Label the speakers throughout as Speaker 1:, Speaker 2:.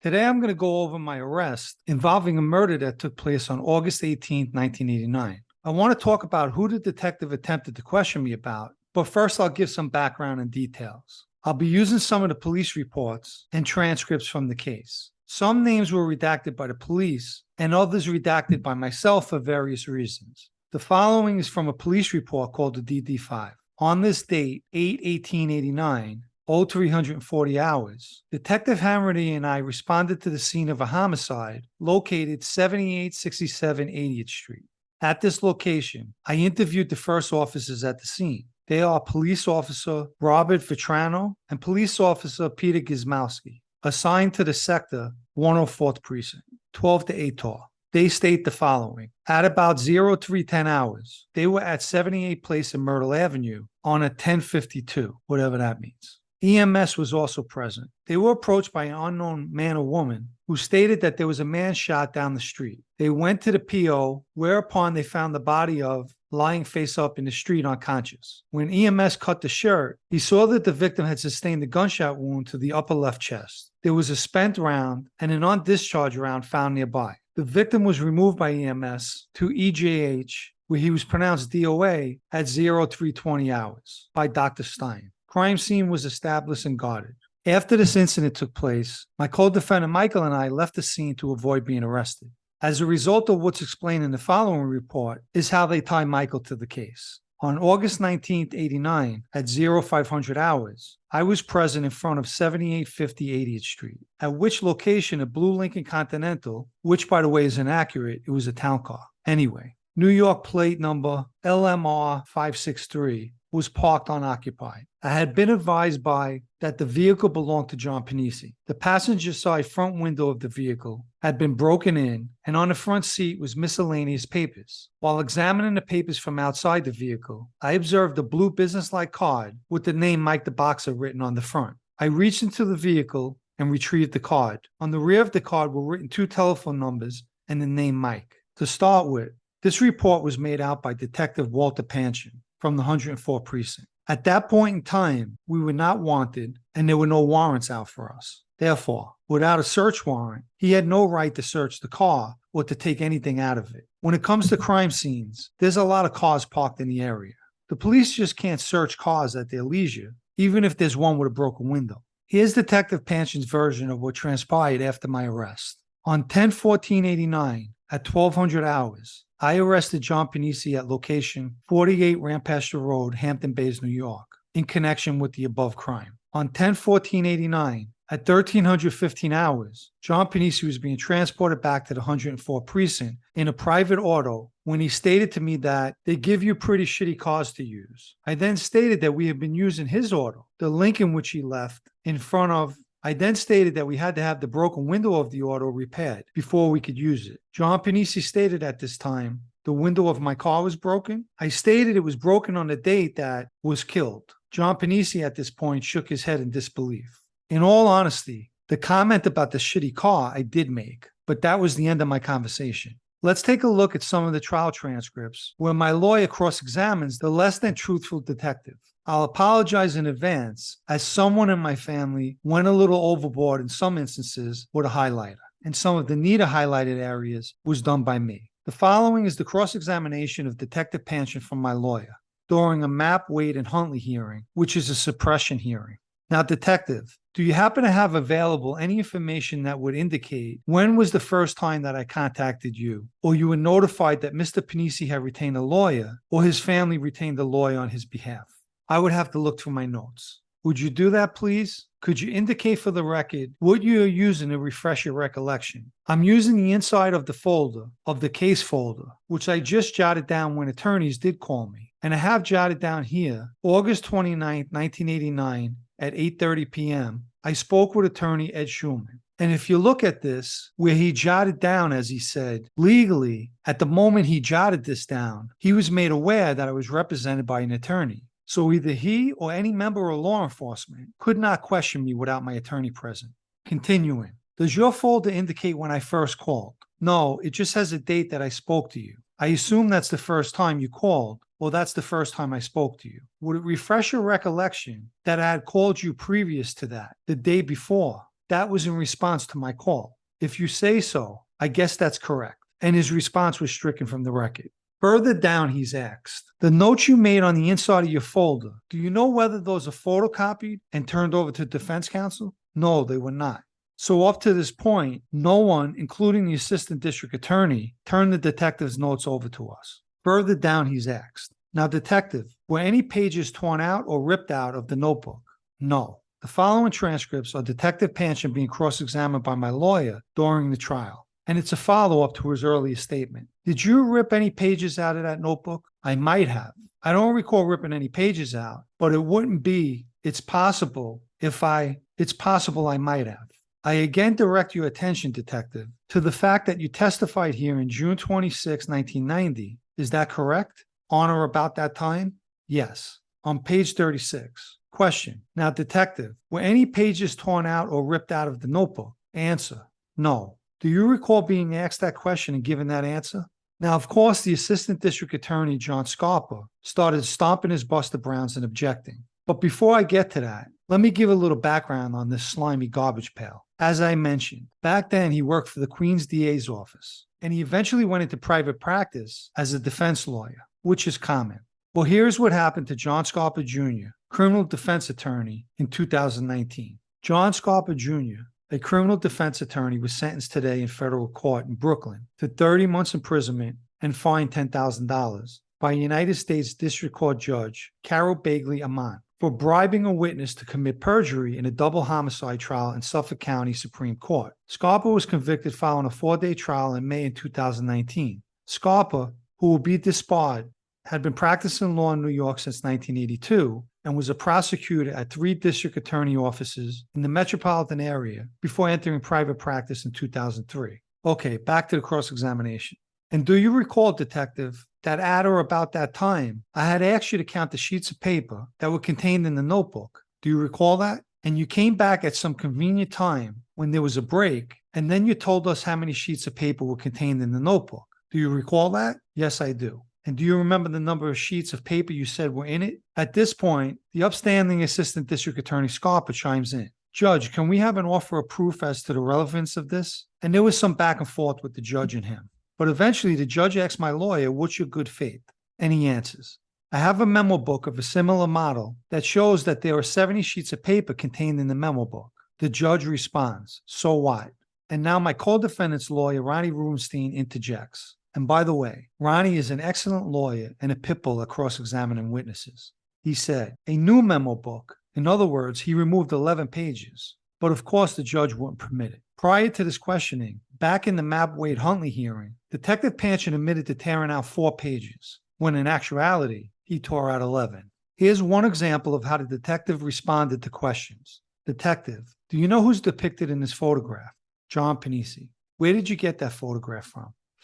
Speaker 1: Today I'm going to go over my arrest involving a murder that took place on August 18, 1989. I want to talk about who the detective attempted to question me about, but first I'll give some background and details. I'll be using some of the police reports and transcripts from the case. Some names were redacted by the police and others redacted by myself for various reasons. The following is from a police report called the DD-5. On this date, 8/18/89, 0340 hours, Detective Hammerty and I responded to the scene of a homicide located 7867 80th Street. At this location, I interviewed the first officers at the scene. They are Police Officer Robert Vitrano and Police Officer Peter Gizmowski, assigned to the sector 104th Precinct, 12 to 8 tall. They state the following. At about 0310 hours, they were at 78 Place and Myrtle Avenue on a 1052, whatever that means. EMS was also present. They were approached by an unknown man or woman who stated that there was a man shot down the street. They went to the PO, whereupon they found the body of lying face up in the street unconscious. When EMS cut the shirt, he saw that the victim had sustained a gunshot wound to the upper left chest. There was a spent round and an undischarged round found nearby. The victim was removed by EMS to EJH, where he was pronounced DOA at 0320 hours by Dr. Stein. Crime scene was established and guarded. After this incident took place, my co-defendant Michael and I left the scene to avoid being arrested. As a result of what's explained in the following report is how they tie Michael to the case. On August 19, 89, at 0500 hours, I was present in front of 7850 80th Street, at which location a blue Lincoln Continental, which by the way is inaccurate, it was a town car. Anyway, New York plate number LMR 563 was parked unoccupied. I had been advised that the vehicle belonged to John Panisi. The passenger side front window of the vehicle had been broken in, and on the front seat was miscellaneous papers. While examining the papers from outside the vehicle, I observed a blue business-like card with the name Mike the Boxer written on the front. I reached into the vehicle and retrieved the card. On the rear of the card were written 2 telephone numbers and the name Mike. To start with, this report was made out by Detective Walter Panchin from the 104th Precinct. At that point in time, we were not wanted and there were no warrants out for us. Therefore, without a search warrant, he had no right to search the car or to take anything out of it. When it comes to crime scenes, there's a lot of cars parked in the area. The police just can't search cars at their leisure, even if there's one with a broken window. Here's Detective Panchin's version of what transpired after my arrest. On 10/14/89, at 1200 hours, I arrested John Panisi at location 48 Rampasture Road, Hampton Bays, New York, in connection with the above crime. On 10/14/89, at 1315 hours, John Panisi was being transported back to the 104th Precinct in a private auto when he stated to me that they give you pretty shitty cars to use. I then stated that we had been using his auto, the Lincoln which he left in front of. I then stated that we had to have the broken window of the auto repaired before we could use it. John Panisi stated at this time the window of my car was broken. I stated it was broken on the date that was killed. John Panisi at this point shook his head in disbelief. In all honesty, the comment about the shitty car I did make, but that was the end of my conversation. Let's take a look at some of the trial transcripts where my lawyer cross-examines the less than truthful detective. I'll apologize in advance as someone in my family went a little overboard in some instances with a highlighter, and some of the neater highlighted areas was done by me. The following is the cross-examination of Detective Panchin from my lawyer during a Mapp, Wade, and Huntley hearing, which is a suppression hearing. Now, Detective, do you happen to have available any information that would indicate when was the first time that I contacted you, or you were notified that Mr. Panisi had retained a lawyer, or his family retained a lawyer on his behalf? I would have to look through my notes. Would you do that, please? Could you indicate for the record what you are using to refresh your recollection? I'm using the inside of the folder, of the case folder, which I just jotted down when attorneys did call me. And I have jotted down here, August 29th, 1989, at 8:30 p.m., I spoke with attorney Ed Schulman. And if you look at this, where he jotted down, as he said, legally, at the moment he jotted this down, he was made aware that I was represented by an attorney. So either he or any member of law enforcement could not question me without my attorney present. Continuing, does your folder indicate when I first called? No, it just has a date that I spoke to you. I assume that's the first time you called, or that's the first time I spoke to you. Would it refresh your recollection that I had called you previous to that, the day before? that was in response to my call. If you say so, I guess that's correct. And his response was stricken from the record. Further down, he's asked, the notes you made on the inside of your folder, do you know whether those are photocopied and turned over to defense counsel? No, they were not. So up to this point, no one, including the assistant district attorney, turned the detective's notes over to us. Further down, he's asked, now, detective, were any pages torn out or ripped out of the notebook? No. The following transcripts are Detective Panchin being cross-examined by my lawyer during the trial, and it's a follow-up to his earlier statement. Did you rip any pages out of that notebook? I might have. I don't recall ripping any pages out, but it wouldn't be, it's possible I might have. I again direct your attention, detective, to the fact that you testified here in June 26, 1990. Is that correct? On or about that time? Yes. On page 36. Question. Now, detective, were any pages torn out or ripped out of the notebook? Answer. No. Do you recall being asked that question and given that answer? Now, of course, the assistant district attorney, John Scarpa, started stomping his Buster Browns and objecting. But before I get to that, let me give a little background on this slimy garbage pail. As I mentioned, back then he worked for the Queens DA's office, and he eventually went into private practice as a defense lawyer, which is common. Well, here's what happened to John Scarpa Jr., criminal defense attorney, in 2019. John Scarpa Jr., a criminal defense attorney, was sentenced today in federal court in Brooklyn to 30 months imprisonment and fined $10,000 by United States District Court Judge Carol Bagley Amon for bribing a witness to commit perjury in a double homicide trial in Suffolk County Supreme Court. Scarpa was convicted following a 4-day trial in May 2019. Scarpa, who will be disbarred, had been practicing law in New York since 1982 and was a prosecutor at 3 district attorney offices in the metropolitan area before entering private practice in 2003. Okay, back to the cross-examination. And do you recall, detective, that at or about that time, I had asked you to count the sheets of paper that were contained in the notebook? Do you recall that? And you came back at some convenient time when there was a break, and then you told us how many sheets of paper were contained in the notebook. Do you recall that? Yes, I do. And do you remember the number of sheets of paper you said were in it? At this point, the upstanding assistant district attorney Scarpa chimes in. Judge, can we have an offer of proof as to the relevance of this? And there was some back and forth with the judge and him. But eventually the judge asks my lawyer, what's your good faith? And he answers, I have a memo book of a similar model that shows that there are 70 sheets of paper contained in the memo book. The judge responds, so what? And now my co-defendant's lawyer, Ronnie Rubenstein, interjects. And by the way, Ronnie is an excellent lawyer and a pit bull at cross-examining witnesses. He said, a new memo book. In other words, he removed 11 pages. But of course, the judge wouldn't permit it. Prior to this questioning, back in the Mab Wade Huntley hearing, Detective Panchin admitted to tearing out 4 pages, when in actuality, he tore out 11. Here's one example of how the detective responded to questions. Detective, do you know who's depicted in this photograph? John Panisi. Where did you get that photograph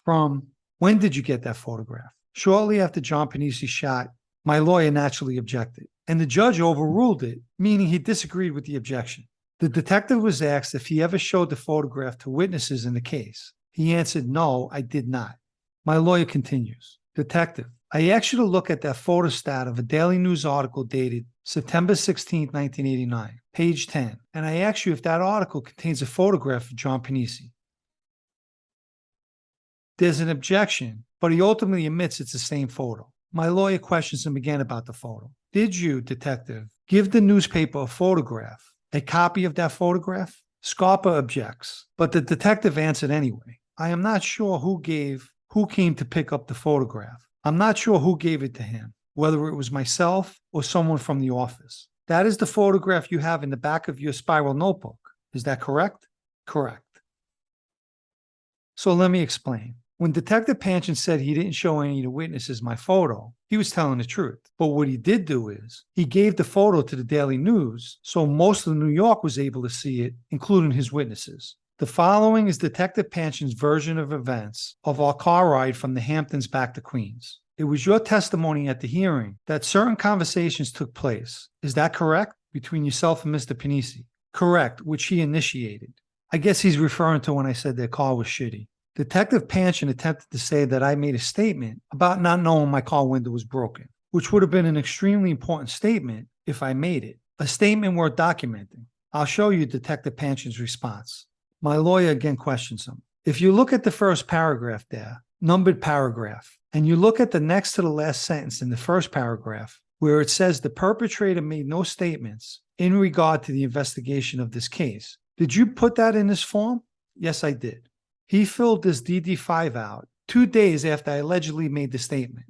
Speaker 1: from? When did you get that photograph? Shortly after John Panisi shot, my lawyer naturally objected, and the judge overruled it, meaning he disagreed with the objection. The detective was asked if he ever showed the photograph to witnesses in the case. He answered, no, I did not. My lawyer continues, Detective, I asked you to look at that photostat of a Daily News article dated September 16, 1989, page 10, and I asked you if that article contains a photograph of John Panisi. There's an objection, but he ultimately admits it's the same photo. My lawyer questions him again about the photo. Did you, detective, give the newspaper a photograph, a copy of that photograph? Scarpa objects, but the detective answered anyway. I am not sure who came to pick up the photograph. I'm not sure who gave it to him, whether it was myself or someone from the office. That is the photograph you have in the back of your spiral notebook. Is that correct? Correct. So let me explain. When Detective Panchin said he didn't show any of the witnesses my photo, he was telling the truth. But what he did do is, he gave the photo to the Daily News, so most of New York was able to see it, including his witnesses. The following is Detective Panchin's version of events of our car ride from the Hamptons back to Queens. It was your testimony at the hearing that certain conversations took place. Is that correct? Between yourself and Mr. Panisi? Correct, which he initiated. I guess he's referring to when I said their car was shitty. Detective Panchin attempted to say that I made a statement about not knowing my car window was broken, which would have been an extremely important statement if I made it, a statement worth documenting. I'll show you Detective Panchin's response. My lawyer again questions him. If you look at the first paragraph there, numbered paragraph, and you look at the next to the last sentence in the first paragraph, where it says the perpetrator made no statements in regard to the investigation of this case, did you put that in this form? Yes, I did. He filled this DD-5 out 2 days after I allegedly made the statement.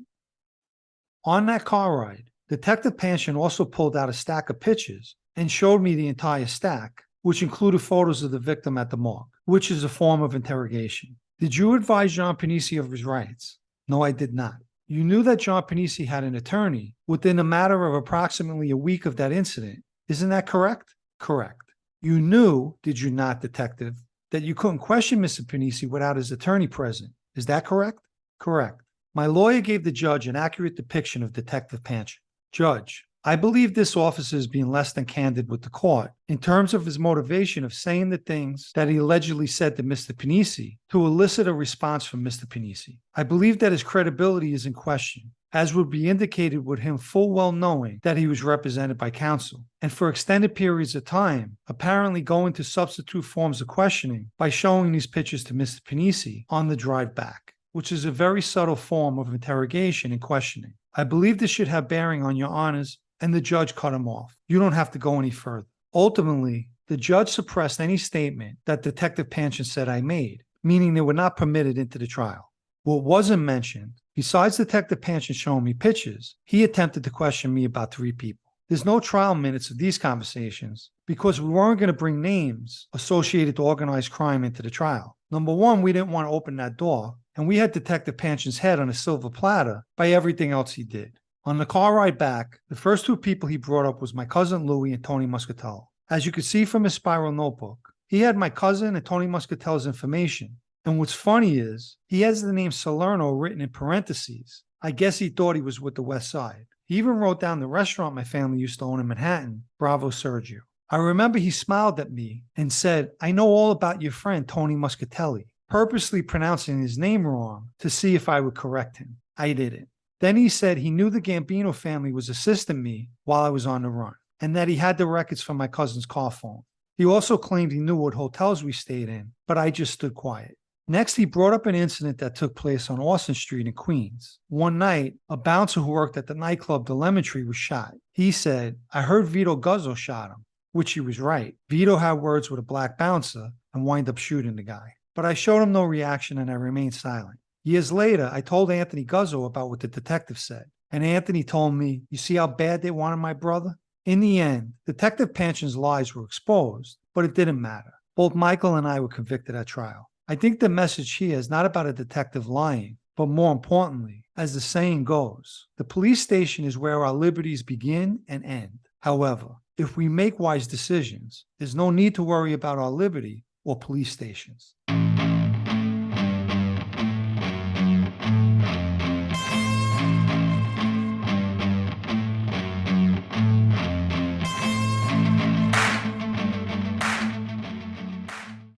Speaker 1: On that car ride, Detective Panchin also pulled out a stack of pictures and showed me the entire stack, which included photos of the victim at the morgue, which is a form of interrogation. Did you advise John Panisi of his rights? No, I did not. You knew that John Panisi had an attorney within a matter of approximately a week of that incident. Isn't that correct? Correct. You knew, did you not, Detective, that you couldn't question Mr. Panisi without his attorney present. Is that correct? Correct. My lawyer gave the judge an accurate depiction of Detective Panchin. Judge, I believe this officer is being less than candid with the court in terms of his motivation of saying the things that he allegedly said to Mr. Panisi to elicit a response from Mr. Panisi. I believe that his credibility is in question, as would be indicated with him full well knowing that he was represented by counsel, and for extended periods of time, apparently going to substitute forms of questioning by showing these pictures to Mr. Panisi on the drive back, which is a very subtle form of interrogation and questioning. I believe this should have bearing on your honors, and the judge cut him off. You don't have to go any further. Ultimately, the judge suppressed any statement that Detective Panchin said I made, meaning they were not permitted into the trial. What wasn't mentioned, besides Detective Panchin showing me pictures, he attempted to question me about 3 people. There's no trial minutes of these conversations because we weren't going to bring names associated to organized crime into the trial. Number one, we didn't want to open that door, and we had Detective Panchin's head on a silver platter by everything else he did. On the car ride back, the first 2 people he brought up was my cousin Louie and Tony Muscatello. As you can see from his spiral notebook, he had my cousin and Tony Muscatello's information. And what's funny is, he has the name Salerno written in parentheses. I guess he thought he was with the West Side. He even wrote down the restaurant my family used to own in Manhattan, Bravo Sergio. I remember he smiled at me and said, I know all about your friend Tony Muscatelli, purposely pronouncing his name wrong to see if I would correct him. I didn't. Then he said he knew the Gambino family was assisting me while I was on the run, and that he had the records from my cousin's car phone. He also claimed he knew what hotels we stayed in, but I just stood quiet. Next, he brought up an incident that took place on Austin Street in Queens. One night, a bouncer who worked at the nightclub The Lemon Tree was shot. He said, I heard Vito Guzzo shot him, which he was right. Vito had words with a black bouncer and wound up shooting the guy. But I showed him no reaction and I remained silent. Years later, I told Anthony Guzzo about what the detective said. And Anthony told me, you see how bad they wanted my brother? In the end, Detective Panchin's lies were exposed, but it didn't matter. Both Michael and I were convicted at trial. I think the message here is not about a detective lying, but more importantly, as the saying goes, the police station is where our liberties begin and end. However, if we make wise decisions, there's no need to worry about our liberty or police stations.